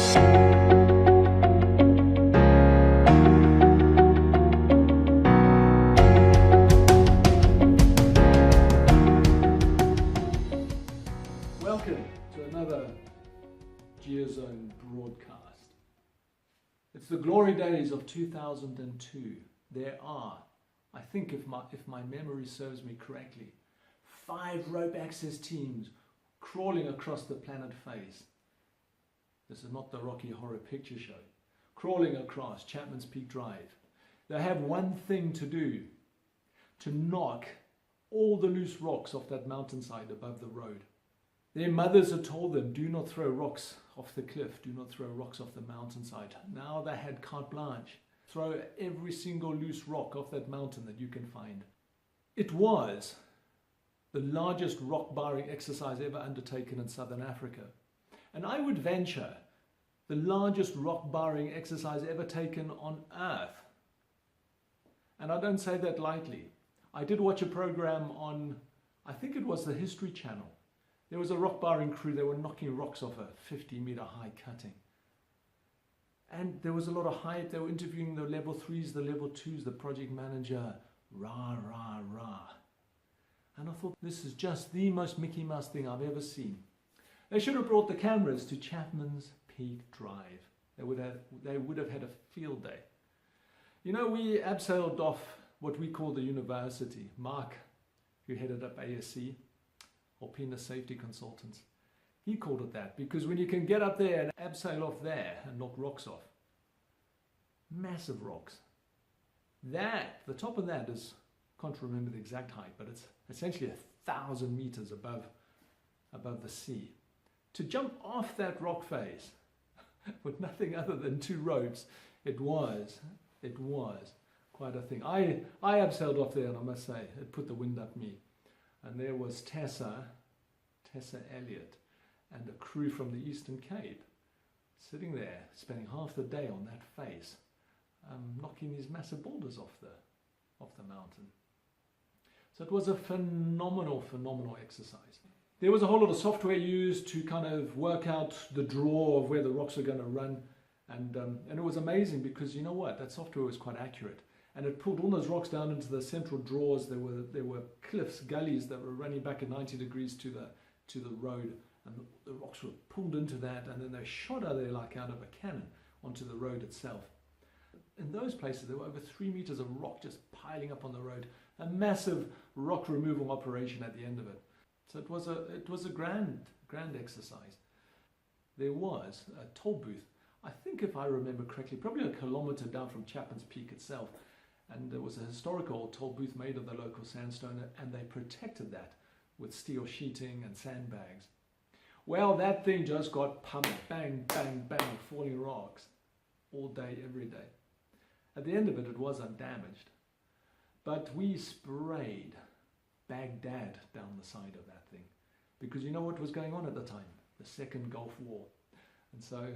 Welcome to another GeoZone broadcast. It's the glory days of 2002. There are, I think if my memory serves me correctly, 5 rope access teams crawling across the planet face. This is not the Rocky Horror Picture Show. Crawling across Chapman's Peak Drive. They have one thing to do: to knock all the loose rocks off that mountainside above the road. Their mothers had told them, do not throw rocks off the cliff, do not throw rocks off the mountainside. Now they had carte blanche. Throw every single loose rock off that mountain that you can find. It was the largest rock barring exercise ever undertaken in southern Africa. And I would venture, the largest rock barring exercise ever taken on Earth. And I don't say that lightly. I did watch a program on, I think it was the History Channel. There was a rock barring crew. They were knocking rocks off a 50-meter high cutting. And there was a lot of hype. They were interviewing the level 3s, the level 2s, the project manager. Rah, rah, rah. And I thought, this is just the most Mickey Mouse thing I've ever seen. They should have brought the cameras to Chapman's Peak Drive. They would have had a field day. You know, we abseiled off what we call the university. Mark, who headed up ASC, Alpina Safety Consultants, he called it that because when you can get up there and abseil off there and knock rocks off, massive rocks, the top of that is, can't remember the exact height, but it's essentially 1,000 meters above the sea. To jump off that rock face with nothing other than 2 ropes, it was quite a thing. I abseiled off there, and I must say, it put the wind up me. And there was Tessa Elliott, and a crew from the Eastern Cape sitting there, spending half the day on that face, knocking these massive boulders off the mountain. So it was a phenomenal exercise. There was a whole lot of software used to kind of work out the draw of where the rocks are going to run, and it was amazing because you know what, that software was quite accurate. And it pulled all those rocks down into the central draws. There were cliffs, gullies that were running back at 90 degrees to the road, and the rocks were pulled into that, and then they shot out there like out of a cannon onto the road itself. In those places, there were over 3 meters of rock just piling up on the road. A massive rock removal operation at the end of it. So it was a grand exercise. There was a toll booth, I think if I remember correctly, probably a kilometer down from Chapman's Peak itself. And there was a historical toll booth made of the local sandstone, and they protected that with steel sheeting and sandbags. Well, that thing just got pummeled, bang, bang, bang, falling rocks, all day, every day. At the end of it, it was undamaged. But we sprayed Baghdad down the side of that thing, because you know what was going on at the time? The Second Gulf War. And so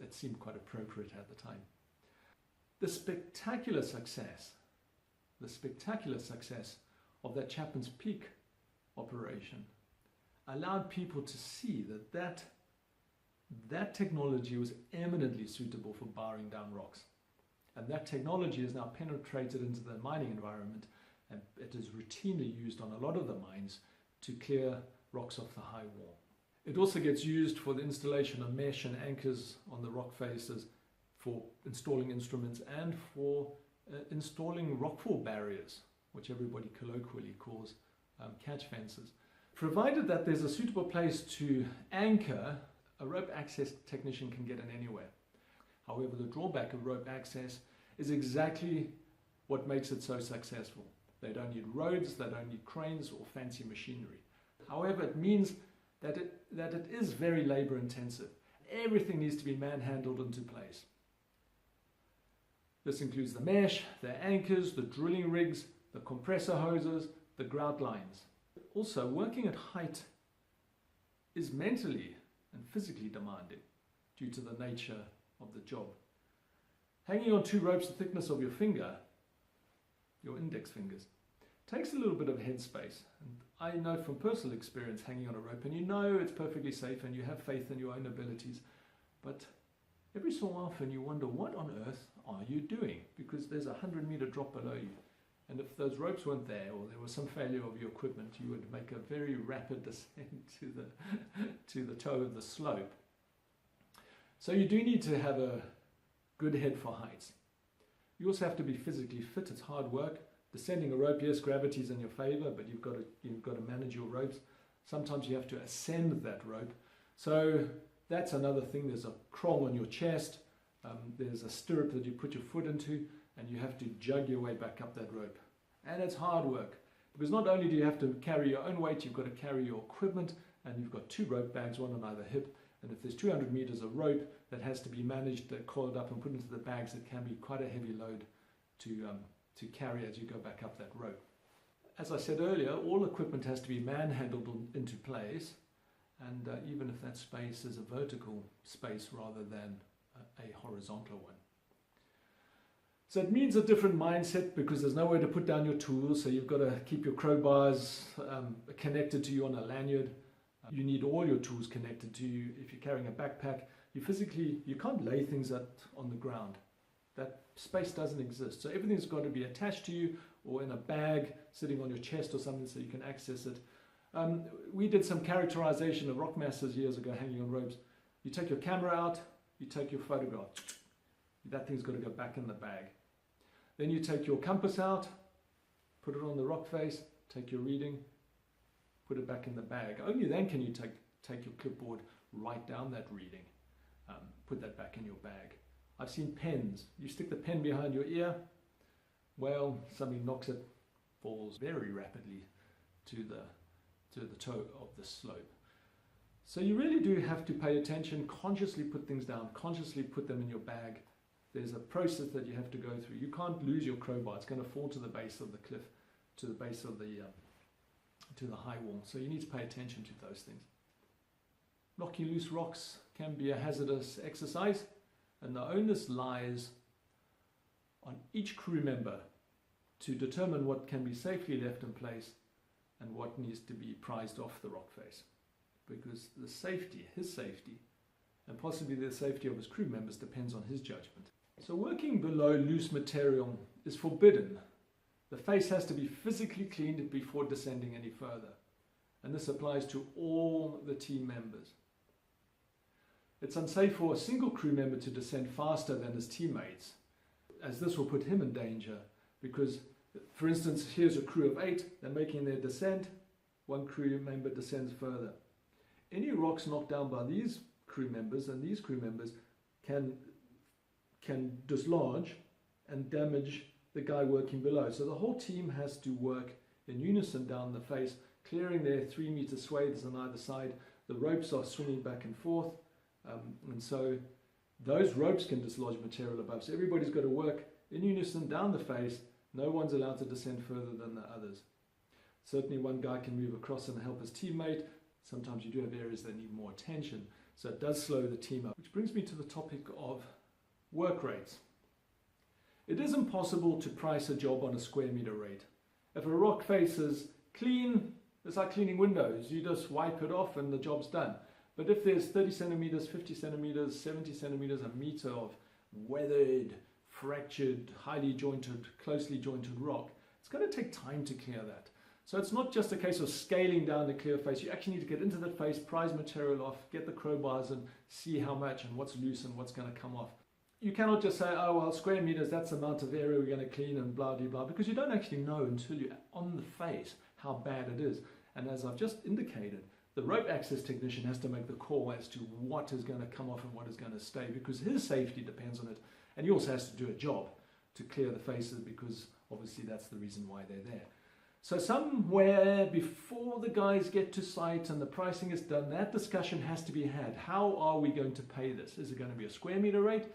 it seemed quite appropriate at the time. The spectacular success of that Chapman's Peak operation allowed people to see that technology was eminently suitable for barring down rocks. And that technology is now penetrated into the mining environment, and it is routinely used on a lot of the mines to clear rocks off the high wall. It also gets used for the installation of mesh and anchors on the rock faces, for installing instruments, and for installing rockfall barriers, which everybody colloquially calls catch fences. Provided that there's a suitable place to anchor, a rope access technician can get in anywhere. However, the drawback of rope access is exactly what makes it so successful. They don't need roads, they don't need cranes or fancy machinery. However, it means that it is very labor intensive. Everything needs to be manhandled into place. This includes the mesh, the anchors, the drilling rigs, the compressor hoses, the grout lines. Also, working at height is mentally and physically demanding due to the nature of the job. Hanging on 2 ropes the thickness of your finger, your index fingers, takes a little bit of headspace. And I know from personal experience hanging on a rope, and you know it's perfectly safe and you have faith in your own abilities, but every so often you wonder, what on earth are you doing? Because there's a 100-meter drop below you. And if those ropes weren't there, or there was some failure of your equipment, you would make a very rapid descent to the toe of the slope. So you do need to have a good head for heights. You also have to be physically fit. It's hard work. Descending a rope, yes, gravity's in your favor, but you've got to manage your ropes. Sometimes you have to ascend that rope. So that's another thing. There's a crawl on your chest. There's a stirrup that you put your foot into, and you have to jug your way back up that rope. And it's hard work, because not only do you have to carry your own weight, you've got to carry your equipment, and you've got 2 rope bags, one on either hip. And if there's 200 meters of rope that has to be managed, coiled up and put into the bags, it can be quite a heavy load to carry as you go back up that rope. As I said earlier, all equipment has to be manhandled into place, and even if that space is a vertical space rather than a horizontal one. So it means a different mindset, because there's nowhere to put down your tools, so you've got to keep your crowbars connected to you on a lanyard. You need all your tools connected to you. If you're carrying a backpack, you can't lay things on the ground. That space doesn't exist. So everything's got to be attached to you or in a bag sitting on your chest or something so you can access it. We did some characterization of rock masses years ago hanging on ropes. You take your camera out, you take your photograph. That thing's got to go back in the bag. Then you take your compass out, put it on the rock face, take your reading, put it back in the bag. Only then can you take your clipboard, write down that reading, put that back in your bag. I've seen pens. You stick the pen behind your ear, well, somebody knocks it, falls very rapidly to the toe of the slope. So you really do have to pay attention, consciously put things down, consciously put them in your bag. There's a process that you have to go through. You can't lose your crowbar. It's going to fall to the base of the cliff, to the base of to the high wall. So you need to pay attention to those things. Knocking loose rocks can be a hazardous exercise, and the onus lies on each crew member to determine what can be safely left in place and what needs to be prized off the rock face. Because the safety, his safety, and possibly the safety of his crew members depends on his judgment. So working below loose material is forbidden. The face has to be physically cleaned before descending any further. And this applies to all the team members. It's unsafe for a single crew member to descend faster than his teammates, as this will put him in danger. Because, for instance, here's a crew of 8, they're making their descent, one crew member descends further. Any rocks knocked down by these crew members, and these crew members can dislodge and damage the guy working below. So the whole team has to work in unison down the face, clearing their 3-meter swathes on either side. The ropes are swinging back and forth, and so those ropes can dislodge material above. So everybody's got to work in unison down the face. No one's allowed to descend further than the others. Certainly one guy can move across and help his teammate. Sometimes you do have areas that need more attention, so it does slow the team up. Which brings me to the topic of work rates. It is impossible to price a job on a square meter rate. If a rock face is clean, it's like cleaning windows. You just wipe it off and the job's done. But if there's 30 centimeters, 50 centimeters, 70 centimeters, a meter of weathered, fractured, highly jointed, closely jointed rock, it's going to take time to clear that. So it's not just a case of scaling down the clear face. You actually need to get into that face, prise material off, get the crowbars and see how much and what's loose and what's going to come off. You cannot just say, oh, well, square meters, that's the amount of area we're going to clean and blah, blah, blah, because you don't actually know until you're on the face how bad it is. And as I've just indicated, the rope access technician has to make the call as to what is going to come off and what is going to stay, because his safety depends on it. And he also has to do a job to clear the faces, because obviously that's the reason why they're there. So somewhere before the guys get to site and the pricing is done, that discussion has to be had. How are we going to pay this? Is it going to be a square meter rate?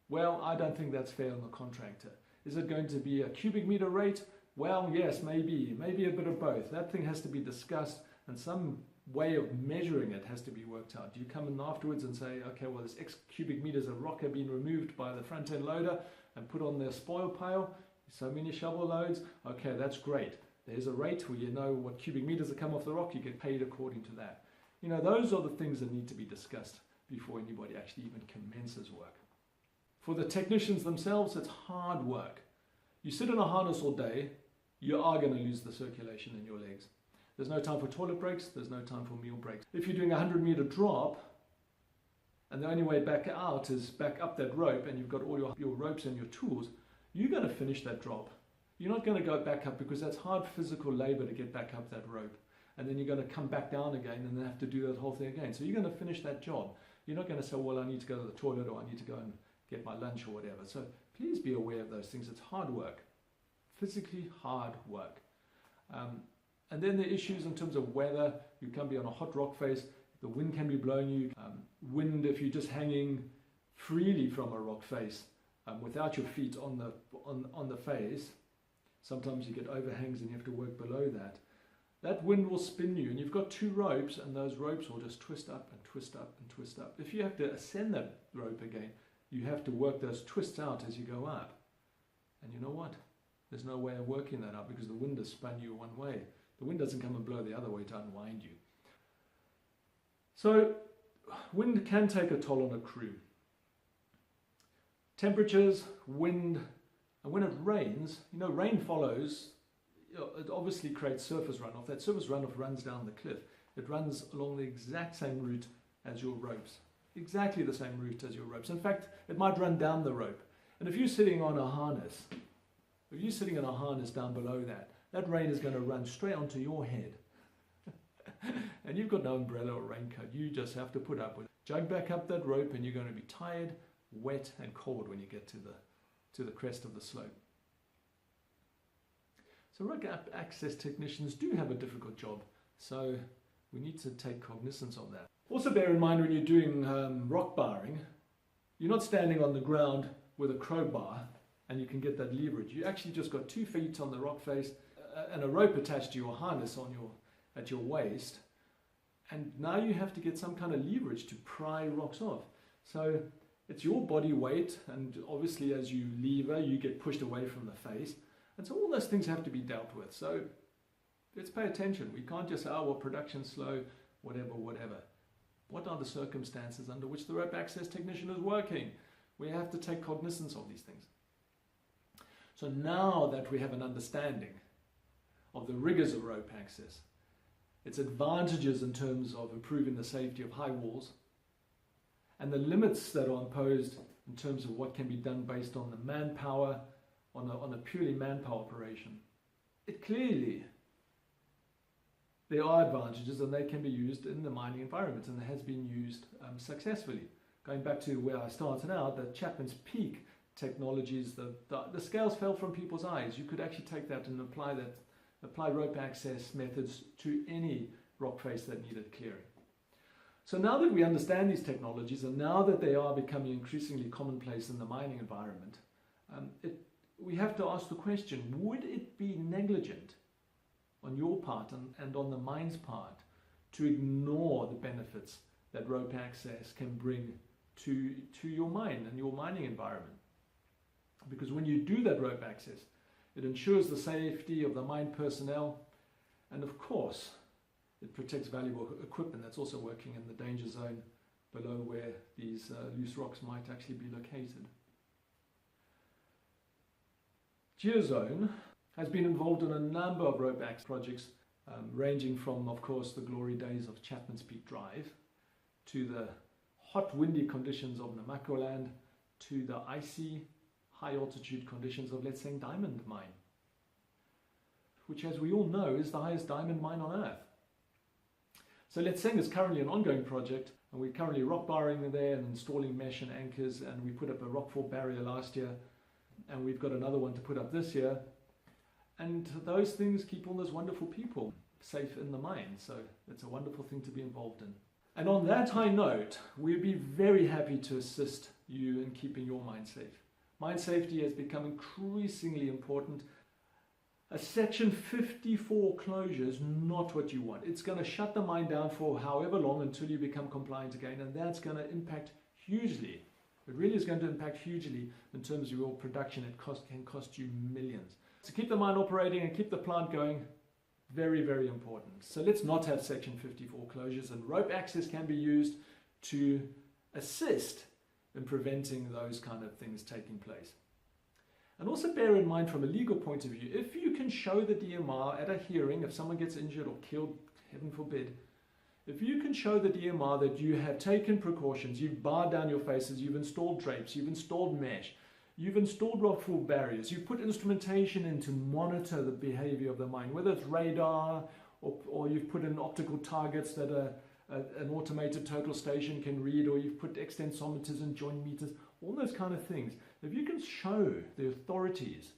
Well, I don't think that's fair on the contractor. Is it going to be a cubic meter rate? Well, yes, maybe a bit of both. That thing has to be discussed, and some way of measuring it has to be worked out. Do you come in afterwards and say, okay, well, there's X cubic meters of rock have been removed by the front end loader and put on their spoil pile, so many shovel loads, okay, that's great. There's a rate where you know what cubic meters have come off the rock, you get paid according to that. You know, those are the things that need to be discussed. before anybody actually even commences work. For the technicians themselves, it's hard work. You sit in a harness all day, you are going to lose the circulation in your legs. There's no time for toilet breaks, there's no time for meal breaks. If you're doing a 100-meter drop, and the only way back out is back up that rope, and you've got all your ropes and your tools, you're going to finish that drop. You're not going to go back up, because that's hard physical labor to get back up that rope. And then you're going to come back down again and then have to do that whole thing again. So you're going to finish that job. You're not going to say, well, I need to go to the toilet, or I need to go and get my lunch or whatever. So please be aware of those things. It's hard work, physically hard work. And then the issues in terms of weather. You can be on a hot rock face. The wind can be blowing you. Wind if you're just hanging freely from a rock face without your feet on the face. Sometimes you get overhangs and you have to work below that. That wind will spin you, and you've got two ropes, and those ropes will just twist up and twist up and twist up. If you have to ascend that rope again, you have to work those twists out as you go up. And you know what? There's no way of working that out, because the wind has spun you one way. The wind doesn't come and blow the other way to unwind you. So wind can take a toll on a crew. Temperatures, wind, and when it rains, rain follows. It obviously creates surface runoff. That surface runoff runs down the cliff. It runs along the exact same route as your ropes. Exactly the same route as your ropes. In fact, it might run down the rope. And if you're sitting on a harness, if you're sitting in a harness down below that rain is going to run straight onto your head. And you've got no umbrella or raincoat. You just have to put up with it. Jump back up that rope, and you're going to be tired, wet, and cold when you get to the crest of the slope. So rope access technicians do have a difficult job, so we need to take cognizance of that. Also bear in mind, when you're doing rock barring, you're not standing on the ground with a crowbar and you can get that leverage. You actually just got 2 feet on the rock face and a rope attached to your harness at your waist, and now you have to get some kind of leverage to pry rocks off. So it's your body weight, and obviously as you lever, you get pushed away from the face. And so all those things have to be dealt with. So let's pay attention. We can't just say, oh, well, production's slow, whatever. What are the circumstances under which the rope access technician is working? We have to take cognizance of these things. So now that we have an understanding of the rigors of rope access, its advantages in terms of improving the safety of high walls, and the limits that are imposed in terms of what can be done based on the manpower, on a purely manpower operation, there are advantages, and they can be used in the mining environment, and it has been used successfully. Going back to where I started out, the Chapman's Peak technologies, the scales fell from people's eyes. You could actually take that and apply rope access methods to any rock face that needed clearing. So now that we understand these technologies, and now that they are becoming increasingly commonplace in the mining environment, we have to ask the question, would it be negligent on your part and on the mine's part to ignore the benefits that rope access can bring to your mine and your mining environment? Because when you do that rope access, it ensures the safety of the mine personnel, and of course it protects valuable equipment that's also working in the danger zone below where these loose rocks might actually be located. GeoZone has been involved in a number of rope access projects, ranging from, of course, the glory days of Chapman's Peak Drive, to the hot, windy conditions of Namaqualand, to the icy, high-altitude conditions of Letseng Diamond Mine, which, as we all know, is the highest diamond mine on Earth. So Letseng is currently an ongoing project, and we're currently rock barring there and installing mesh and anchors, and we put up a rockfall barrier last year, and we've got another one to put up this year. And those things keep all those wonderful people safe in the mine, so it's a wonderful thing to be involved in. And on that high note, we'd be very happy to assist you in keeping your mine safe. Mine safety has become increasingly important. A Section 54 closure is not what you want. It's going to shut the mine down for however long until you become compliant again, and that's going to impact hugely. It really is going to impact hugely in terms of your production. It can cost you millions. To keep the mine operating and keep the plant going, very, very important. So let's not have Section 54 closures, and rope access can be used to assist in preventing those kind of things taking place. And also bear in mind from a legal point of view, if you can show the DMR at a hearing, if someone gets injured or killed, heaven forbid, if you can show the DMR that you have taken precautions, you've barred down your faces, you've installed drapes, you've installed mesh, you've installed rockfall barriers, you've put instrumentation in to monitor the behavior of the mine, whether it's radar or you've put in optical targets that an automated total station can read, or you've put extensometers and joint meters, all those kind of things. If you can show the authorities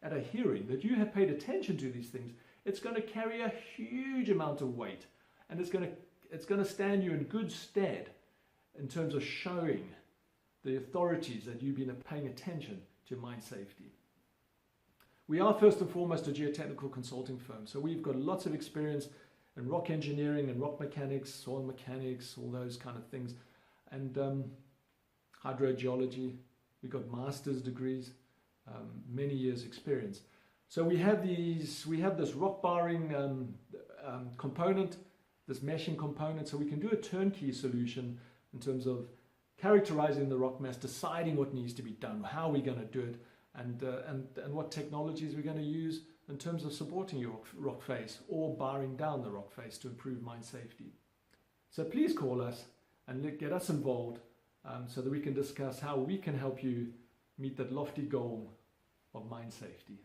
at a hearing that you have paid attention to these things, it's going to carry a huge amount of weight, and it's going to stand you in good stead in terms of showing the authorities that you've been paying attention to mine safety. We are first and foremost a geotechnical consulting firm, so we've got lots of experience in rock engineering and rock mechanics, soil mechanics, all those kind of things, and hydrogeology. We've got master's degrees, many years experience. So we have this rock barring component, this meshing component, so we can do a turnkey solution in terms of characterizing the rock mass, deciding what needs to be done, how we're going to do it, and what technologies we're going to use in terms of supporting your rock face or barring down the rock face to improve mine safety. So please call us and get us involved so that we can discuss how we can help you meet that lofty goal of mine safety.